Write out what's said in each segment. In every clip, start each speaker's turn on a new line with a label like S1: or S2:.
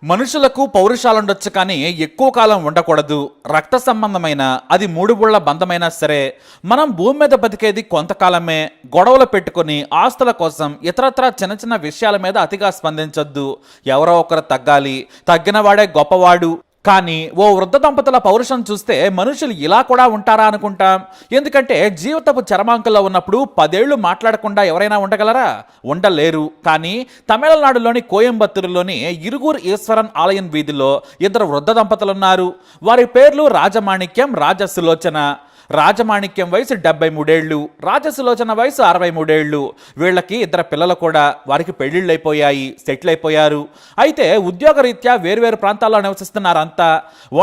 S1: మనుషులకు పౌరుషాలుండొచ్చు కానీ ఎక్కువ కాలం ఉండకూడదు. రక్త సంబంధమైన అది మూడు బుళ్ళ బంధమైనా సరే మనం భూమి మీద బతికేది కొంతకాలమే. గొడవలు పెట్టుకుని ఆస్తుల కోసం ఇతరత్ర చిన్న చిన్న విషయాల మీద అతిగా స్పందించొద్దు. ఎవరో ఒకరు తగ్గాలి, తగ్గినవాడే గొప్పవాడు. కానీ ఓ వృద్ధ దంపతుల పౌరుషం చూస్తే మనుషులు ఇలా కూడా ఉంటారా అనుకుంటాం. ఎందుకంటే జీవితపు చరమాంకంలో ఉన్నప్పుడు 10 ఏళ్లు మాట్లాడకుండా ఎవరైనా ఉండగలరా? ఉండలేరు. కానీ తమిళనాడులోని కోయంబత్తూరులోని ఇరుగురు ఈశ్వరన్ ఆలయం వీధిలో 2 వృద్ధ దంపతులున్నారు. వారి పేర్లు రాజమాణిక్యం, రాజసులోచన. రాజమాణిక్యం వయసు 73 ఏళ్ళు, రాజసులోచన వయసు 63 ఏళ్ళు. వీళ్ళకి 2 పిల్లలు కూడా. వారికి పెళ్లిళ్ళు అయిపోయాయి, సెటిల్ అయిపోయారు. అయితే ఉద్యోగరీత్యా వేరువేరు ప్రాంతాల్లో నివసిస్తున్నారంతా.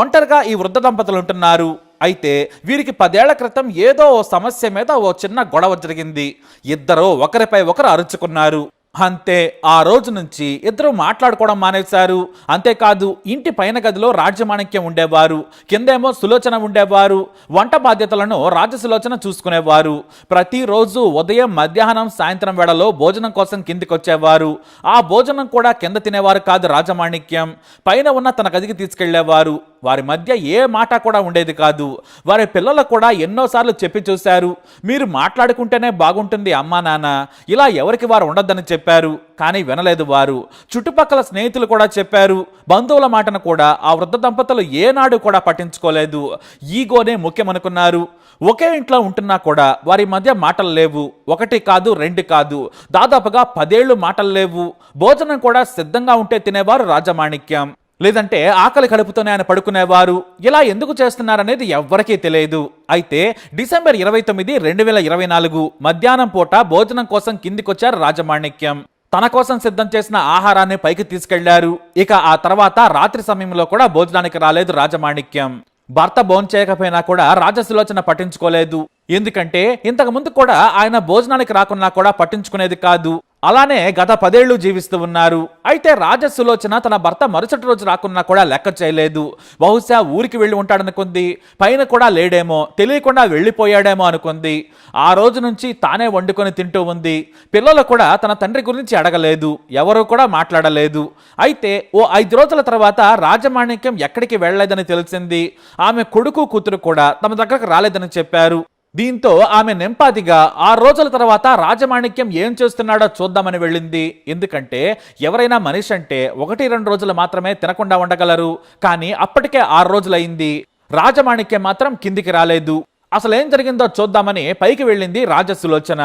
S1: ఒంటరిగా ఈ వృద్ధ దంపతులు ఉంటున్నారు. అయితే వీరికి 10 ఏళ్ల క్రితం ఏదో ఓ సమస్య మీద ఓ చిన్న గొడవ జరిగింది. ఇద్దరు ఒకరిపై ఒకరు అరుచుకున్నారు. అంతే, ఆ రోజు నుంచి ఇద్దరు మాట్లాడుకోవడం మానేశారు. అంతేకాదు, ఇంటి పైన గదిలో రాజమాణిక్యం ఉండేవారు, కిందేమో సులోచన ఉండేవారు. వంట బాధ్యతలను రాజసులోచన చూసుకునేవారు. ప్రతిరోజు ఉదయం, మధ్యాహ్నం, సాయంత్రం వేళలో భోజనం కోసం కిందికొచ్చేవారు. ఆ భోజనం కూడా కింద తినేవారు కాదు రాజమాణిక్యం, పైన ఉన్న తన గదికి తీసుకెళ్లేవారు. వారి మధ్య ఏ మాట కూడా ఉండేది కాదు. వారి పిల్లలకు కూడా ఎన్నోసార్లు చెప్పి చూశారు, మీరు మాట్లాడుకుంటేనే బాగుంటుంది అమ్మా నాన్న, ఇలా ఎవరికి వారు ఉండొద్దని చెప్పారు. కానీ వినలేదు వారు. చుట్టుపక్కల స్నేహితులు కూడా చెప్పారు. బంధువుల మాటను కూడా ఆ వృద్ధ దంపతులు ఏనాడు కూడా పట్టించుకోలేదు. ఈగోనే ముఖ్యమనుకున్నారు. ఒకే ఇంట్లో ఉంటున్నా కూడా వారి మధ్య మాటలు లేవు. 1 కాదు, 2 కాదు, దాదాపుగా 10 ఏళ్లు మాటలు లేవు. భోజనం కూడా సిద్ధంగా ఉంటే తినేవారు రాజమాణిక్యం, లేదంటే ఆకలి కడుపుతోనే ఆయన పడుకునేవారు. ఇలా ఎందుకు చేస్తున్నారనేది ఎవ్వరికీ తెలియదు. అయితే డిసెంబర్ 29, 2024 మధ్యాహ్నం పూట భోజనం కోసం కిందికొచ్చారు రాజమాణిక్యం. తన కోసం సిద్ధం చేసిన ఆహారాన్ని పైకి తీసుకెళ్లారు. ఇక ఆ తర్వాత రాత్రి సమయంలో కూడా భోజనానికి రాలేదు రాజమాణిక్యం. భర్త భోంచేయకపోయినా కూడా రాజసులోచన పట్టించుకోలేదు. ఎందుకంటే ఇంతకు ముందు కూడా ఆయన భోజనానికి రాకున్నా కూడా పట్టించుకునేది కాదు. అలానే గత 10 ఏళ్లు జీవిస్తూ ఉన్నారు. అయితే రాజసులోచన తన భర్త మరుసటి రోజు రాకున్నా కూడా లెక్క చేయలేదు. బహుశా ఊరికి వెళ్ళి ఉంటాడనుకుంది, పైన కూడా లేడేమో, తెలియకుండా వెళ్ళిపోయాడేమో అనుకుంది. ఆ రోజు నుంచి తానే వండుకొని తింటూ ఉంది. పిల్లలు కూడా తన తండ్రి గురించి అడగలేదు, ఎవరూ కూడా మాట్లాడలేదు. అయితే ఓ 5 రోజుల తర్వాత రాజమాణిక్యం ఎక్కడికి వెళ్ళలేదని తెలిసింది. ఆమె కొడుకు, కూతురు కూడా తమ దగ్గరకు రాలేదని చెప్పారు. దీంతో ఆమె నెంపాదిగా 6 రోజుల తర్వాత రాజమాణిక్యం ఏం చేస్తున్నాడో చూద్దామని వెళ్ళింది. ఎందుకంటే ఎవరైనా మనిషి అంటే 1-2 రోజులు మాత్రమే తినకుండా ఉండగలరు. కానీ అప్పటికే 6 రోజులైంది. రాజమాణిక్యం మాత్రం కిందికి రాలేదు. అసలేం జరిగిందో చూద్దామని పైకి వెళ్ళింది రాజసులోచన.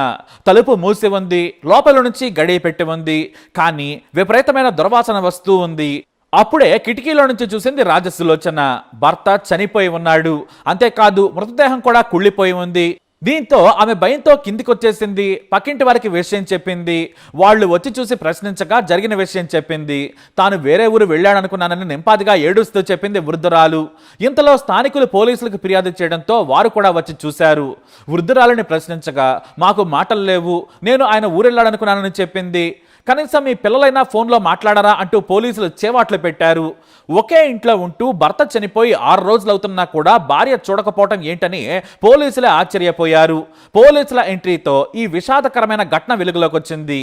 S1: తలుపు మూసి ఉంది, లోపల నుంచి గడియ పెట్టి ఉంది. కానీ విపరీతమైన దుర్వాసన వస్తూ ఉంది. అప్పుడే కిటికీలో నుంచి చూసింది రాజసులోచన. భర్త చనిపోయి ఉన్నాడు. అంతేకాదు, మృతదేహం కూడా కుళ్ళిపోయి ఉంది. దీంతో ఆమె భయంతో కిందికొచ్చేసింది. పక్కింటి వారికి విషయం చెప్పింది. వాళ్ళు వచ్చి చూసి ప్రశ్నించగా జరిగిన విషయం చెప్పింది. తాను వేరే ఊరు వెళ్ళాడనుకున్నానని నింపాదిగా ఏడుస్తూ చెప్పింది వృద్ధురాలు. ఇంతలో స్థానికులు పోలీసులకు ఫిర్యాదు చేయడంతో వారు కూడా వచ్చి చూశారు. వృద్ధురాలని ప్రశ్నించగా, మాకు మాటలు లేవు, నేను ఆయన ఊరెళ్ళాడనుకున్నానని చెప్పింది. కనీసం మీ పిల్లలైనా ఫోన్లో మాట్లాడరా అంటూ పోలీసులు చేవాట్లు పెట్టారు. ఒకే ఇంట్లో ఉంటూ భర్త చనిపోయి 6 రోజులు అవుతున్నా కూడా భార్య చూడకపోవటం ఏంటని పోలీసులే ఆశ్చర్యపోయారు. పోలీసుల ఎంట్రీతో ఈ విషాదకరమైన ఘటన వెలుగులోకి వచ్చింది.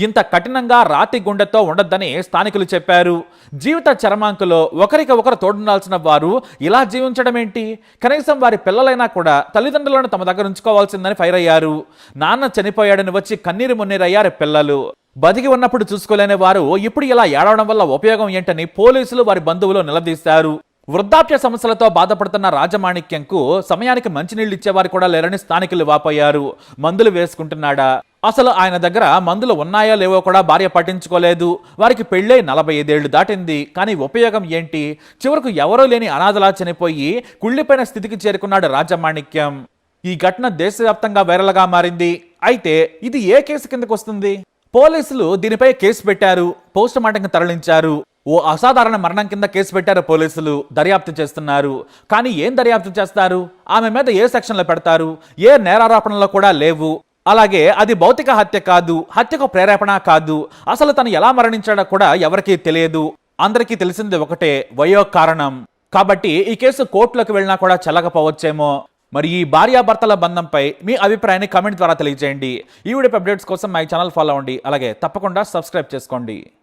S1: ఇంత కఠినంగా రాతి గుండెతో ఉండొద్దని స్థానికులు చెప్పారు. జీవిత చరమాంకులో ఒకరికి ఒకరు తోడుండాల్సిన వారు ఇలా జీవించడం ఏంటి? కనీసం వారి పిల్లలైనా కూడా తల్లిదండ్రులను తమ దగ్గర ఉంచుకోవాల్సిందని ఫైర్ అయ్యారు. నాన్న చనిపోయాడని వచ్చి కన్నీరు మున్నీరయ్యారు పిల్లలు. బతికి ఉన్నప్పుడు చూసుకోలేని వారు ఇప్పుడు ఇలా ఏడవడం వల్ల ఉపయోగం ఏంటని పోలీసులు వారి బంధువులు నిలదీశారు. వృద్ధాప్య సమస్యలతో బాధపడుతున్న రాజమాణిక్యంకు సమయానికి మంచినీళ్లు ఇచ్చేవారు కూడా లేరని స్థానికులు వాపోయారు. మందులు వేసుకుంటున్నాడా? అసలు ఆయన దగ్గర మందులు ఉన్నాయో లేవో కూడా భార్య పట్టించుకోలేదు. వారికి పెళ్ళై 45 ఏళ్లు దాటింది. కానీ ఉపయోగం ఏంటి? చివరకు ఎవరూ లేని అనాథలా చనిపోయి కుళ్ళిపోయిన స్థితికి చేరుకున్నాడు రాజమాణిక్యం. ఈ ఘటన దేశవ్యాప్తంగా వైరల్గా మారింది. అయితే ఇది ఏ కేసు కిందకు వస్తుంది? పోలీసులు దీనిపై కేసు పెట్టారు, పోస్ట్ మార్టంకి తరలించారు. ఓ అసాధారణ మరణం కింద కేసు పెట్టారు పోలీసులు. దర్యాప్తు చేస్తున్నారు. కానీ ఏం దర్యాప్తు చేస్తారు? ఆమె మీద ఏ సెక్షన్లో పెడతారు? ఏ నేరారోపణలో కూడా లేవు. అలాగే అది భౌతిక హత్య కాదు, హత్యకు ప్రేరేపణ కాదు. అసలు తను ఎలా మరణించాడో కూడా ఎవరికీ తెలియదు. అందరికీ తెలిసింది ఒకటే, వయో కారణం. కాబట్టి ఈ కేసు కోర్టులోకి వెళ్ళినా కూడా చెల్లకపోవచ్చేమో. మరి ఈ భార్యాభర్తల బంధంపై మీ అభిప్రాయాన్ని కామెంట్ ద్వారా తెలియజేయండి. ఈ వీడియో అప్డేట్స్ కోసం మై ఛానల్ ఫాలో అవ్వండి. అలాగే తప్పకుండా సబ్స్క్రైబ్ చేసుకోండి.